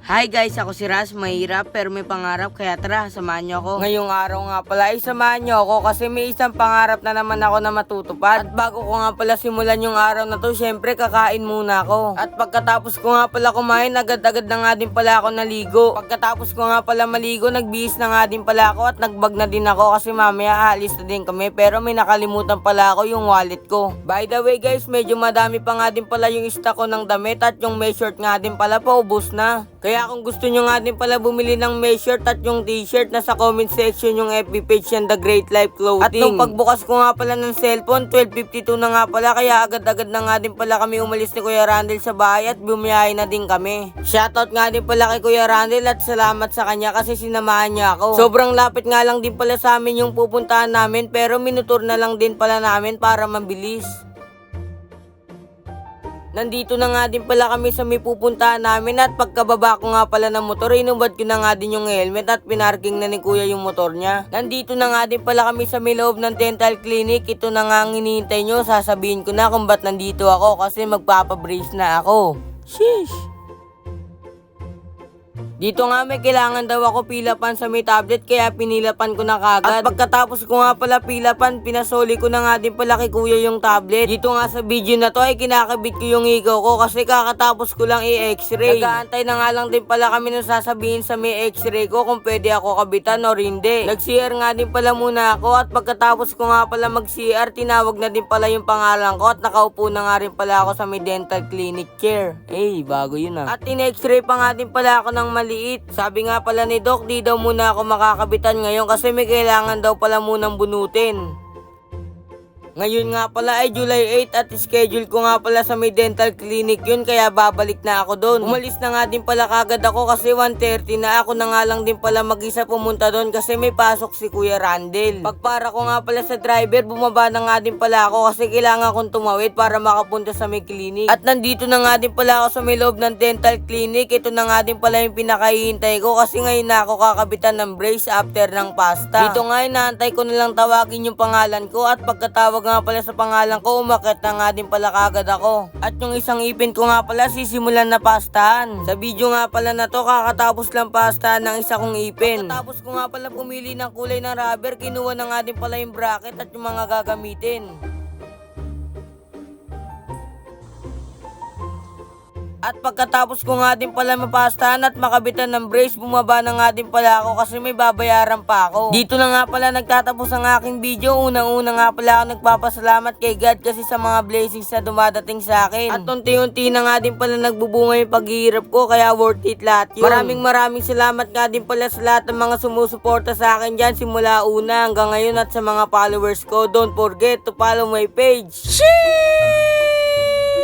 Hi guys, ako si Ras, mahirap pero may pangarap kaya tara, samahan nyo ako. Ngayong araw nga pala ay samahan nyo ako kasi may isang pangarap na naman ako na matutupad. At bago ko nga pala simulan yung araw na to, syempre kakain muna ako. At pagkatapos ko nga pala kumain, agad-agad na nga din pala ako naligo. Pagkatapos ko nga pala maligo, nagbihis na nga din pala ako at nagbag na din ako kasi mamaya aalis na din kami. Pero may nakalimutan pala ako yung wallet ko. By the way guys, medyo madami pa nga din pala yung stock ko ng damit at yung may short nga din pala paubos na. Kaya kung gusto nyo nga din pala bumili ng may shirt at yung t-shirt, nasa comment section yung FB page yan, The Great Life Clothing. At nung pagbukas ko nga pala ng cellphone, 12:52 na nga pala, kaya agad-agad na nga din pala kami umalis ni Kuya Randel sa bahay at bumiyahe na din kami. Shoutout nga din pala kay Kuya Randel at salamat sa kanya kasi sinamahan niya ako. Sobrang lapit nga lang din pala sa amin yung pupuntahan namin pero minutur na lang din pala namin para mabilis. Nandito na nga din pala kami sa may pupuntahan namin at pagkababa ko nga pala ng motor, inubad ko na nga din yung helmet at pinarking na ni Kuya yung motor niya. Nandito na nga din pala kami sa may loob ng dental clinic. Ito na nga ang hinihintay nyo, sasabihin ko na kung ba't nandito ako kasi magpapabrace na ako. Sheesh! Dito nga may kailangan daw ako pilapan sa may tablet kaya pinilapan ko na kagad. At pagkatapos ko nga pala pilapan, pinasoli ko na nga din pala kay Kuya yung tablet. Dito nga sa video na to ay kinakabit ko yung ego ko kasi kakatapos ko lang i-x-ray. Nag-aantay na nga lang din pala kami nung sasabihin sa may x-ray ko kung pwede ako kabitan o hindi. Nag-CR nga din pala muna ako at pagkatapos ko nga pala mag-CR, tinawag na din pala yung pangalan ko at nakaupo na nga rin pala ako sa may dental clinic chair. Bago yun ah. At in-x-ray pa nga din pala ako ng maliit. Sabi nga pala ni Doc, di daw muna ako makakabitan ngayon kasi may kailangan daw pala munang bunutin. Ngayon nga pala ay July 8 at schedule ko nga pala sa may dental clinic yun kaya babalik na ako doon. Umalis na nga din pala kagad ako kasi 1:30 na, ako na nga lang din pala mag-isa pumunta doon kasi may pasok si Kuya Randel. Pagpara ko nga pala sa driver, bumaba na nga din pala ako kasi kailangan kong tumawid para makapunta sa may clinic. At nandito na nga din pala ako sa may loob ng dental clinic. Ito na nga din pala yung pinakahihintay ko kasi ngayon na ako kakabitan ng brace after ng pasta. Dito nga inaantay ko na lang tawagin yung pangalan ko at pagkatawag nga pala sa pangalan ko, umakit na nga din pala kagad ako. At yung isang ipin ko nga pala sisimulan na pastahan. Sa video nga pala na to, kakatapos lang pastahan ng isa kong ipin. Pagkatapos ko nga pala pumili ng kulay ng rubber, kinuha na nga din pala yung bracket at yung mga gagamitin. At pagkatapos ko nga din pala mapastahan at makabitan ng brace, bumaba na nga din pala ako kasi may babayaran pa ako. Dito na nga pala nagtatapos ang aking video. Unang-una nga pala ako nagpapasalamat kay God kasi sa mga blessings na dumadating sa akin. At unti-unti na nga din pala nagbubunga yung paghihirap ko kaya worth it lahat yun. Maraming salamat nga din pala sa lahat ng mga sumusuporta sa akin dyan simula una hanggang ngayon at sa mga followers ko. Don't forget to follow my page. Sheesh!